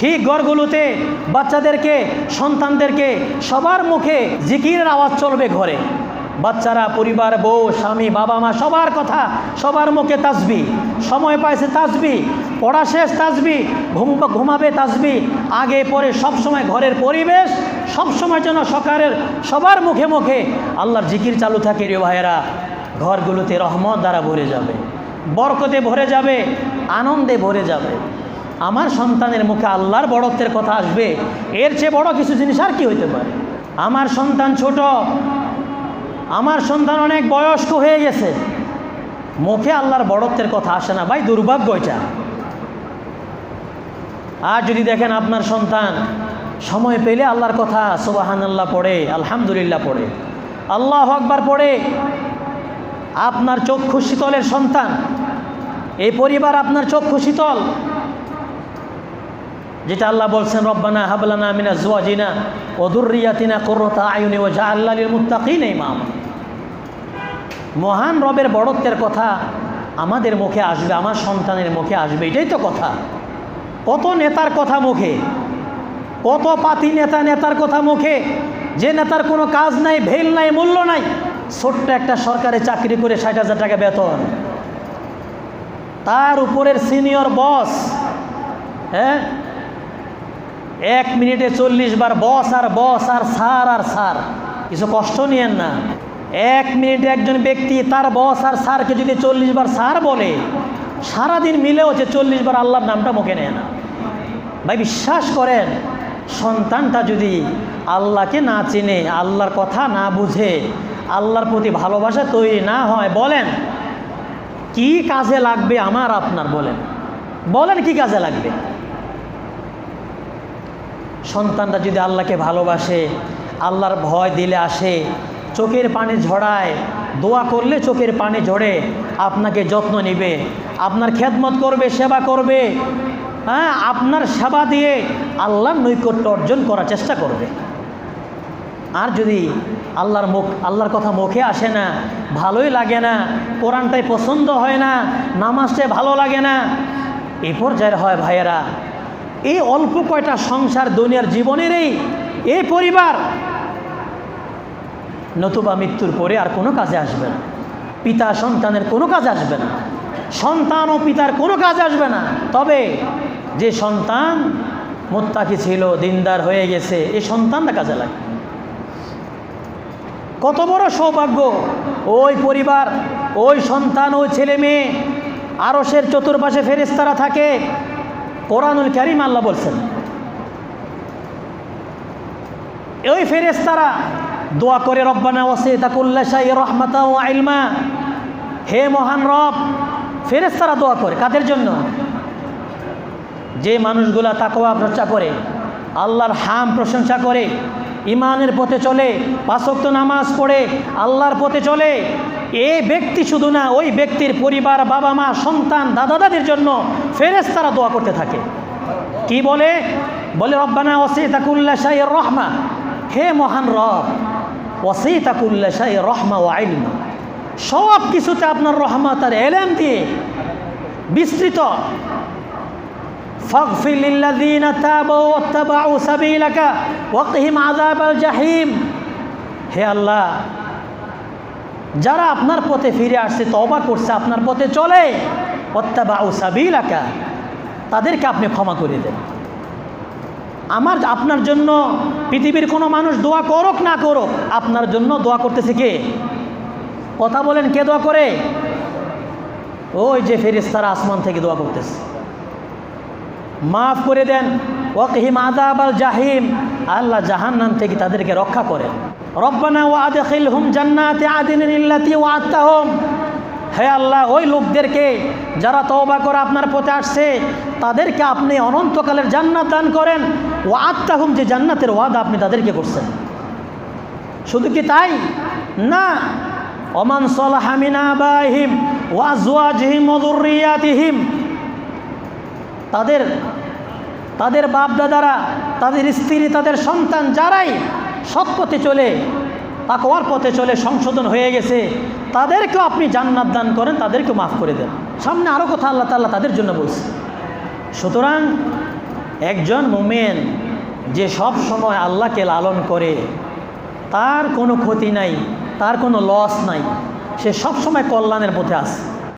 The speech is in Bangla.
ঠিক ঘরগুলোতে বাচ্চাদেরকে, সন্তানদেরকে সবার মুখে জিকিরের আওয়াজ চলবে ঘরে। বাচ্চারা, পরিবার, বউ, স্বামী, বাবা মা সবার কথা, সবার মুখে তাসবিহ। সময় পাইছে তাসবিহ, পড়া শেষ তাসবিহ, ঘুমাবে তাসবিহ, আগে পরে সবসময় ঘরের পরিবেশ সবসময় যেন সকালের সবার মুখে মুখে আল্লাহর জিকির চালু থাকে। রে ভাইয়েরা, ঘরগুলোতে রহমত দ্বারা ভরে যাবে, বরকতে ভরে যাবে, আনন্দে ভরে যাবে। আমার সন্তানের মুখে আল্লাহর বড়ত্বের কথা আসবে, এর চেয়ে বড় কিছু জিনিস আর কি হইতে পারে? আমার সন্তান ছোট, আমার সন্তান অনেক বয়স্ক হয়ে গেছে, মুখে আল্লাহর বড়ত্বের কথা আসে না, ভাই দুর্ভাগ্য এটা। আর যদি দেখেন আপনার সন্তান সময় পেলে আল্লাহর কথা সুবহানাল্লাহ পড়ে, আলহামদুলিল্লাহ পড়ে, আল্লাহু আকবার পড়ে, আপনার চক্ষু শীতলের সন্তান, এই পরিবার আপনার চক্ষু শীতল। যেটা আল্লাহ বলছেন, রব্বানা হাবলানা মিনাজ আজওয়াজিনা ওয়া যুররিয়াতিনা কুররাতা আয়ুনি ওয়াজআলনা লিল মুত্তাকিনা ইমামা। মহান রবের বড়ত্বের কথা আমাদের মুখে আসবে, আমার সন্তানের মুখে আসবে, এটাই তো কথা। কত নেতার কথা মুখে, কত পাতি নেতার কথা মুখে, যে নেতার কোনো কাজ নাই, ভেল নাই, মূল্য নাই, ছোট্ট একটা সরকারি চাকরি করে ৬০,০০০ টাকা বেতন, তার উপরের সিনিয়র বস, হ্যাঁ, 1 মিনিটে 40 বার বস আর বস আর স্যার। কিছু কষ্ট নিয়েন না। 1 মিনিটে একজন ব্যক্তি তার বস আর স্যারকে যদি 40 বার স্যার বলে, সারাদিন মিলেও যে 40 বার আল্লাহর নামটা মুখে নেয় না। ভাই বিশ্বাস করেন, সন্তানটা যদি আল্লাহকে না চিনে, আল্লাহর কথা না বুঝে, আল্লাহর প্রতি ভালোবাসা তৈরি না হয়, বলেন কি কাজে লাগবে আমার আপনার? বলেন কি কাজে লাগবে? সন্তানরা যদি আল্লাহকে ভালোবাসে, আল্লাহর ভয় দিলে আসে, চোখের পানি ঝরায়, দোয়া করলে চোখের পানি ঝরে, আপনাকে যত্ন নেবে, আপনার খেদমত করবে, সেবা করবে, হ্যাঁ, আপনার সেবা দিয়ে আল্লাহর নৈকট্য অর্জন করার চেষ্টা করবে। আর যদি আল্লাহর কথা মুখে আসে না, ভালোই লাগে না, কোরআনটাই পছন্দ হয় না, নামাজটাই ভালো লাগে না, এই পর্যায়ের হয় ভাইয়েরা, এই অল্প কয়টা সংসার দুনিয়ার জীবনের এই পরিবার নতুবা মৃত্যুর পরে আর কোনো কাজে আসবে না। পিতা সন্তানের কোনো কাজে আসবে না, সন্তান ও পিতার কোনো কাজে আসবে না। তবে যে সন্তান মুত্তাকি ছিল, দিনদার হয়ে গেছে, এই সন্তানটা কাজে লাগে। কত বড় সৌভাগ্য ওই পরিবার, ওই সন্তান, ওই ছেলে মেয়ে, আরশের চতুর্পাশে ফেরেশতারা থাকে। কোরআনুল কারীম আল্লাহ বলছেন, ওই ফেরেশতারা দোয়া করে, রব্বানা ওয়াসি'তা কুল্লা শাইইন রাহমাতাও ওয়া ইলমা। হে মহান রব, ফেরেশতারা দোয়া করে কাদের জন্য? যে মানুষগুলা তাকওয়া চর্চা করে, আল্লাহর হাম প্রশংসা করে, ইমানের পথে চলে, 5 ওয়াক্ত নামাজ পড়ে, আল্লাহর পথে চলে, এই ব্যক্তি শুধু না, ওই ব্যক্তির পরিবার, বাবা মা, সন্তান, দাদা দাদির জন্য ফেরেশতারা দোয়া করতে থাকে। কি বলে? রব্বানা ওয়াসি'তা কুল্লা শাইইন রাহমা। হে মহান রব, ওয়াসি'তা কুল্লা শাইইন রাহমা ওয়া ইলমা, সব কিছুতে আপনার রহমত আর ইলম দিয়ে বিস্তৃত। ফাগফির লিল্লাযীনা তাবু ওয়াত্তাবাউ সাবিলাকা ওয়াকিহিম আযাবাল জাহিম। হে আল্লাহ, যারা আপনার পথে ফিরে আসছে, তওবা করছে, আপনার পথে চলে, ওয়াত্তাবাউ সাবিলাকা, তাদেরকে আপনি ক্ষমা করে দেন। আপনার জন্য পৃথিবীর কোনো মানুষ দোয়া করুক না করুক, আপনার জন্য দোয়া করতেছে কে? কথা বলেন, কে দোয়া করে? ওই যে ফেরেশতারা আসমান থেকে দোয়া করতেছে, মাফ করে দেন। ওয়াকিহিম আযাবাল জাহিম, আল্লাহ জাহান্নাম থেকে তাদেরকে রক্ষা করেন। রব্বানা ওয়া আদখিলহুম জান্নাতি আদনিন আল্লাতী ওয়া'আদতাহুম। হে আল্লাহ, ওই লোকদেরকে যারা তওবা করে আপনার পথে আসছে, তাদেরকে আপনি অনন্তকালের জান্নাত দান করেন। ওয়া'আদতাহুম, যে জান্নাতের ওয়াদা আপনি তাদেরকে করছেন। শুধু কি তাই না, ওমান সালাহা মিন আবাইহিম ওয়া আজওয়াজিহিম ওয়া যুররিয়াতিহিম, তাদের বাপ দাদারা, তাদের স্ত্রী, তাদের সন্তান, যারাই সৎ পথে চলে, তাকওয়ার পথে চলে, সংশোধন হয়ে গেছে, তাদেরকেও আপনি জান্নাত দান করেন, তাদেরকেও মাফ করে দেন। সামনে আরও কথা আল্লাহ তাআলা তাদের জন্য বলছে। সুতরাং একজন মুমিন যে সব সময় আল্লাহকে লালন করে, তার কোনো ক্ষতি নাই, তার কোনো লস নাই, সে সব সময় কল্যাণের পথে আছে।